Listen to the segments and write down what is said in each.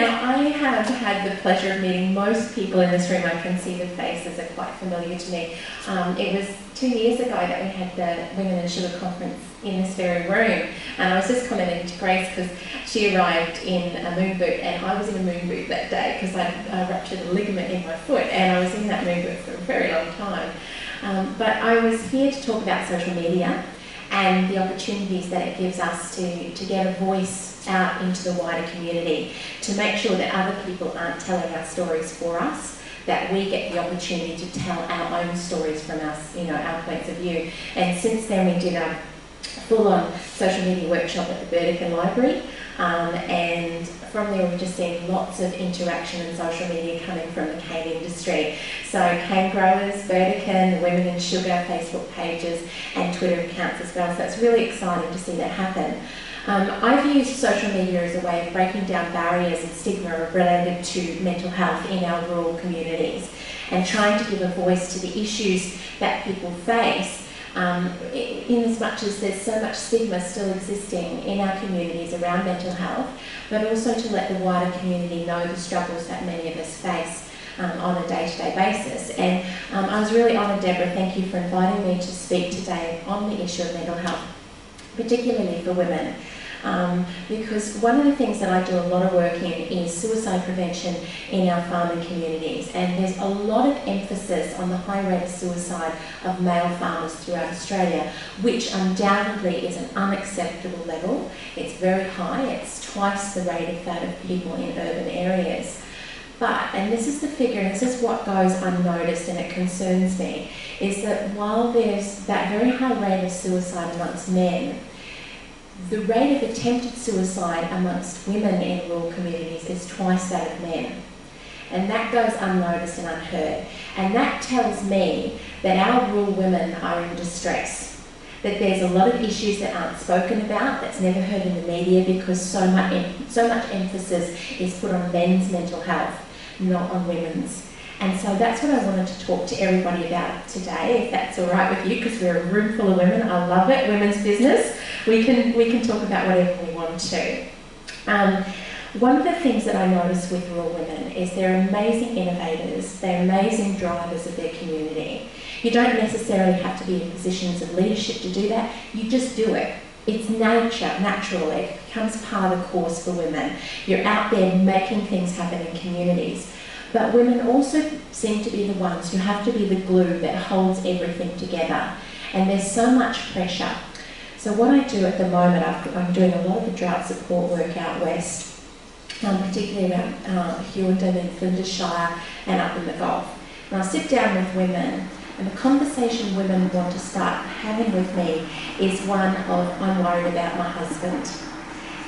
Now, I have had the pleasure of meeting most people in this room. I can see the faces are quite familiar to me. It was 2 years ago that we had the Women in Sugar Conference in this very room, and I was just commenting to Grace because she arrived in a moon boot, and I was in a moon boot that day because I ruptured a ligament in my foot, and I was in that moon boot for a very long time. But I was here to talk about social media and the opportunities that it gives us to get a voice out into the wider community, to make sure that other people aren't telling our stories for us, that we get the opportunity to tell our own stories from us, our points of view. And since then we did a full-on social media workshop at the Burdekin Library, and from there we've just seen lots of interaction in social media coming from the cane industry. So CANEGROWERS, Burdekin, Women in Sugar Facebook pages and Twitter accounts as well, so it's really exciting to see that happen. I've used social media as a way of breaking down barriers and stigma related to mental health in our rural communities and trying to give a voice to the issues that people face, in as much as there's so much stigma still existing in our communities around mental health, but also to let the wider community know the struggles that many of us face on a day-to-day basis. And I was really honoured, Deborah, thank you for inviting me to speak today on the issue of mental health, particularly for women, because one of the things that I do a lot of work in is suicide prevention in our farming communities, and there's a lot of emphasis on the high rate of suicide of male farmers throughout Australia, which undoubtedly is an unacceptable level. It's very high, it's twice the rate of that of people in urban areas. But, and this is the figure, and this is what goes unnoticed and it concerns me, is that while there's that very high rate of suicide amongst men, the rate of attempted suicide amongst women in rural communities is twice that of men. And that goes unnoticed and unheard. And that tells me that our rural women are in distress, that there's a lot of issues that aren't spoken about, that's never heard in the media because so much emphasis is put on men's mental health, not on women's. And so that's what I wanted to talk to everybody about today, if that's all right with you, because we're a room full of women. I love it, women's business. We can talk about whatever we want to. One of the things that I notice with rural women is they're amazing innovators, they're amazing drivers of their community. You don't necessarily have to be in positions of leadership to do that, you just do it. It's natural, it becomes part of the course for women. You're out there making things happen in communities. But women also seem to be the ones who have to be the glue that holds everything together. And there's so much pressure. So what I do at the moment, I'm doing a lot of the drought support work out west, particularly around Hughenden and Flinders and up in the Gulf. And I sit down with women, and the conversation women want to start having with me is one of, I'm worried about my husband.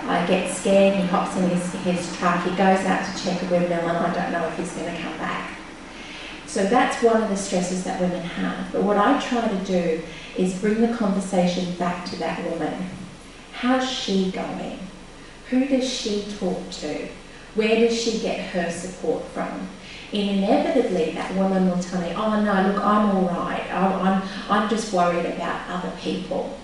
I get scared, he hops in his truck, he goes out to check a windmill and I don't know if he's going to come back. So that's one of the stresses that women have. But what I try to do is bring the conversation back to that woman. How's she going? Who does she talk to? Where does she get her support from? And inevitably that woman will tell me, oh no, look, I'm all right. I'm just worried about other people.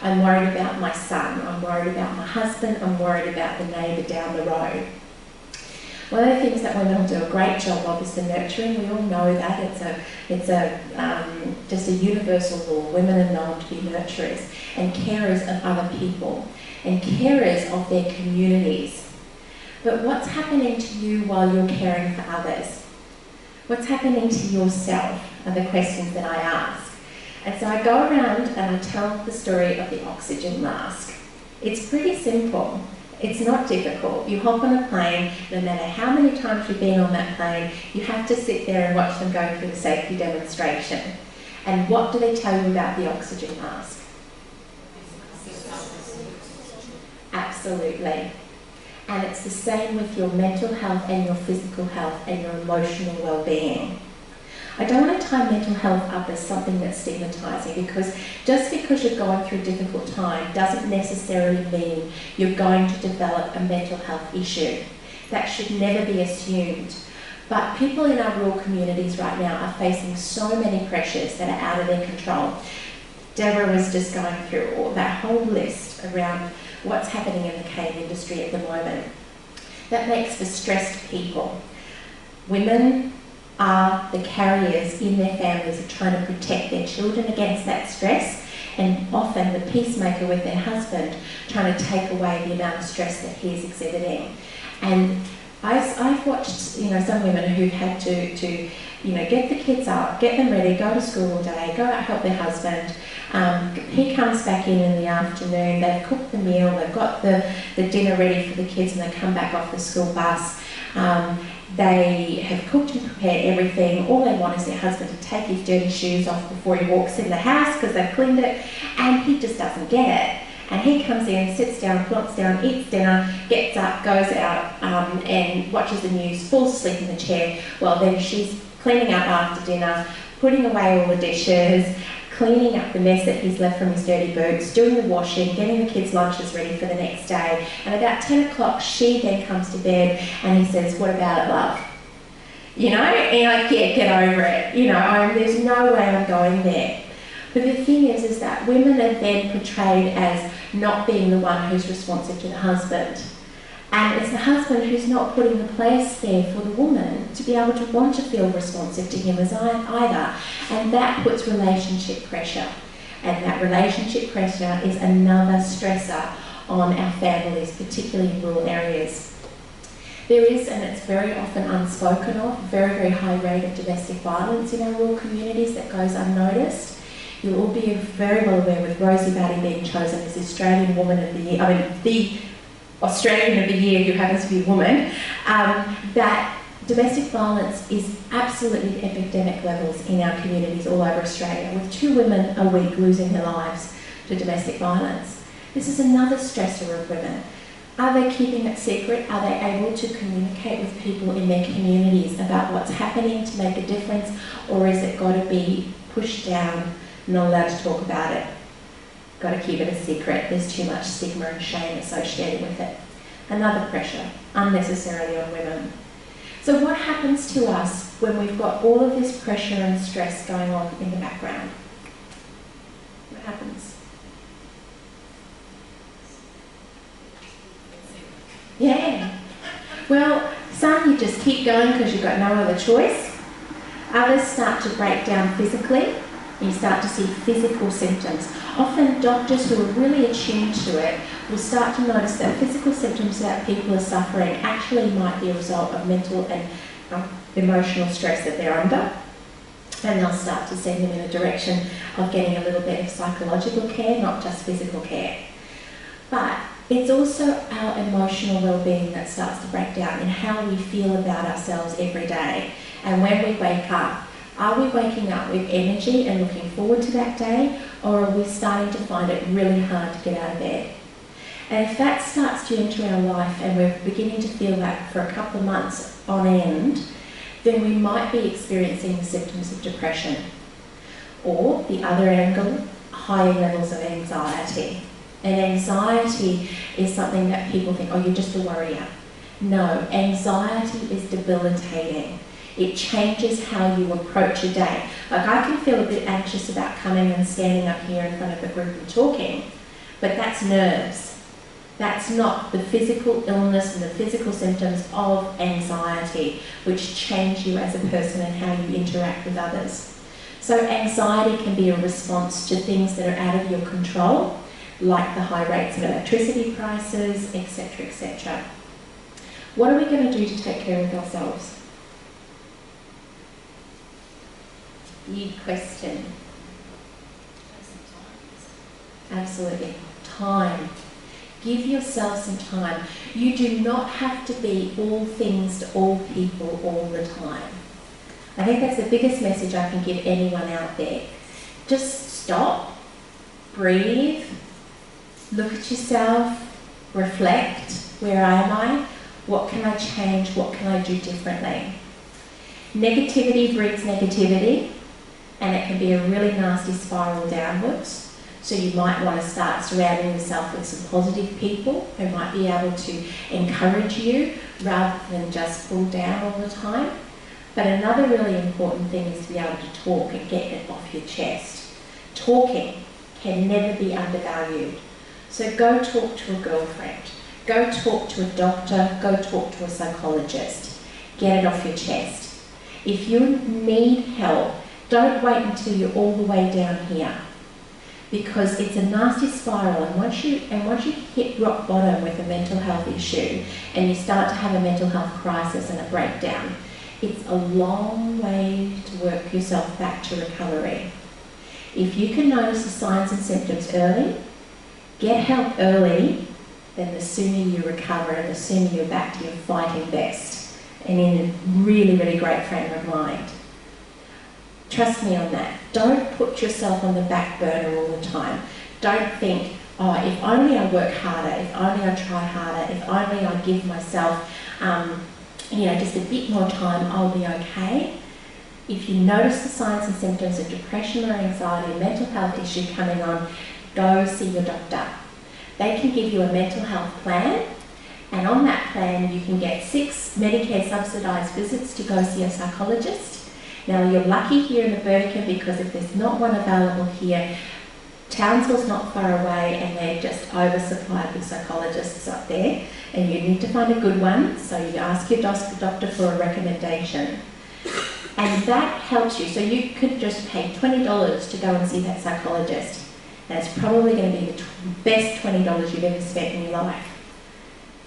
I'm worried about my son, I'm worried about my husband, I'm worried about the neighbour down the road. One of the things that women will do a great job of is the nurturing. We all know that. It's just a universal law. Women are known to be nurturers and carers of other people and carers of their communities. But what's happening to you while you're caring for others? What's happening to yourself are the questions that I ask. And so I go around and I tell the story of the oxygen mask. It's pretty simple. It's not difficult. You hop on a plane, no matter how many times you've been on that plane, you have to sit there and watch them go through the safety demonstration. And what do they tell you about the oxygen mask? Absolutely. And it's the same with your mental health and your physical health and your emotional well-being. I don't want to tie mental health up as something that's stigmatising, because just because you're going through a difficult time doesn't necessarily mean you're going to develop a mental health issue. That should never be assumed. But people in our rural communities right now are facing so many pressures that are out of their control. Deborah was just going through all that whole list around what's happening in the cane industry at the moment. That makes for stressed people. Women are the carriers in their families of trying to protect their children against that stress, and often the peacemaker with their husband trying to take away the amount of stress that he's exhibiting. And I've watched, some women who've had to get the kids up, get them ready, go to school all day, go out help their husband. He comes back in the afternoon, they've cooked the meal, they've got the dinner ready for the kids, and they come back off the school bus. They have cooked and prepared everything. All they want is their husband to take his dirty shoes off before he walks in the house because they've cleaned it, and he just doesn't get it. And he comes in, sits down, plonks down, eats dinner, gets up, goes out and watches the news, falls asleep in the chair. Well, then she's cleaning up after dinner, putting away all the dishes, cleaning up the mess that he's left from his dirty boots, doing the washing, getting the kids' lunches ready for the next day. And about 10 o'clock, she then comes to bed and he says, "What about it, love?" And you're like, yeah, get over it. There's no way I'm going there. But the thing is that women are then portrayed as not being the one who's responsive to the husband. And it's the husband who's not putting the place there for the woman to be able to want to feel responsive to him as either. And that puts relationship pressure. And that relationship pressure is another stressor on our families, particularly in rural areas. There is, and it's very often unspoken of, very, very high rate of domestic violence in our rural communities that goes unnoticed. You'll all be very well aware with Rosie Batty being chosen as the Australian Woman of the Year, the Australian of the Year who happens to be a woman, that domestic violence is absolutely at epidemic levels in our communities all over Australia, with 2 women a week losing their lives to domestic violence. This is another stressor of women. Are they keeping it secret? Are they able to communicate with people in their communities about what's happening to make a difference, or is it got to be pushed down, not allowed to talk about it? Got to keep it a secret. There's too much stigma and shame associated with it. Another pressure, unnecessarily on women. So what happens to us when we've got all of this pressure and stress going on in the background? What happens? Yeah. Well, some you just keep going because you've got no other choice. Others start to break down physically. You start to see physical symptoms. Often doctors who are really attuned to it will start to notice that physical symptoms that people are suffering actually might be a result of mental and emotional stress that they're under. And they'll start to send them in a direction of getting a little bit of psychological care, not just physical care. But it's also our emotional well-being that starts to break down in how we feel about ourselves every day. And when we wake up, are we waking up with energy and looking forward to that day, or are we starting to find it really hard to get out of bed? And if that starts to enter our life and we're beginning to feel that for a couple of months on end, then we might be experiencing symptoms of depression. Or the other angle, higher levels of anxiety. And anxiety is something that people think, oh, you're just a worrier. No, anxiety is debilitating. It changes how you approach a day. Like, I can feel a bit anxious about coming and standing up here in front of a group and talking, but that's nerves. That's not the physical illness and the physical symptoms of anxiety, which change you as a person and how you interact with others. So anxiety can be a response to things that are out of your control, like the high rates of electricity prices, etc., etc. What are we going to do to take care of ourselves? Big question. Absolutely. Time. Give yourself some time. You do not have to be all things to all people all the time. I think that's the biggest message I can give anyone out there. Just stop, breathe, look at yourself, reflect. Where am I? What can I change? What can I do differently? Negativity breeds negativity, and it can be a really nasty spiral downwards. So you might want to start surrounding yourself with some positive people who might be able to encourage you rather than just pull down all the time. But another really important thing is to be able to talk and get it off your chest. Talking can never be undervalued. So go talk to a girlfriend. Go talk to a doctor, go talk to a psychologist. Get it off your chest. If you need help, don't wait until you're all the way down here, because it's a nasty spiral, and once you hit rock bottom with a mental health issue and you start to have a mental health crisis and a breakdown, it's a long way to work yourself back to recovery. If you can notice the signs and symptoms early, get help early, then the sooner you recover and the sooner you're back to your fighting best and in a really, really great frame of mind. Trust me on that. Don't put yourself on the back burner all the time. Don't think, oh, if only I work harder, if only I try harder, if only I give myself just a bit more time, I'll be okay. If you notice the signs and symptoms of depression or anxiety, a mental health issue coming on, go see your doctor. They can give you a mental health plan, and on that plan you can get 6 Medicare subsidised visits to go see a psychologist. Now, you're lucky here in the Burdekin, because if there's not one available here, Townsville's not far away and they're just oversupplied with psychologists up there, and you need to find a good one, so you ask your doctor for a recommendation. And that helps you. So you could just pay $20 to go and see that psychologist, and it's probably going to be the best $20 you've ever spent in your life,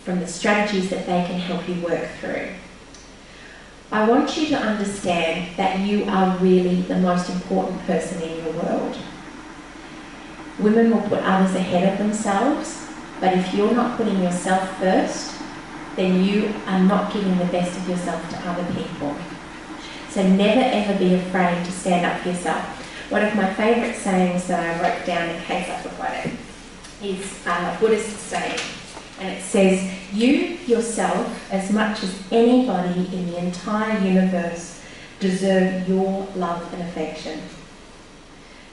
from the strategies that they can help you work through. I want you to understand that you are really the most important person in your world. Women will put others ahead of themselves, but if you're not putting yourself first, then you are not giving the best of yourself to other people. So never ever be afraid to stand up for yourself. One of my favourite sayings that I wrote down in case I forgot it is a Buddhist saying, and it says, you yourself, as much as anybody in the entire universe, deserve your love and affection.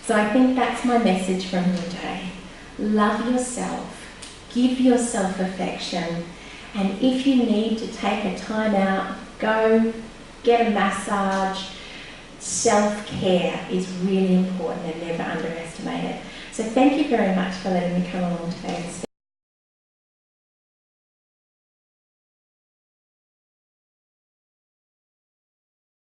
So I think that's my message from your day. Love yourself, give yourself affection, and if you need to take a time out, go get a massage. Self-care is really important and never underestimate it. So thank you very much for letting me come along today and speak.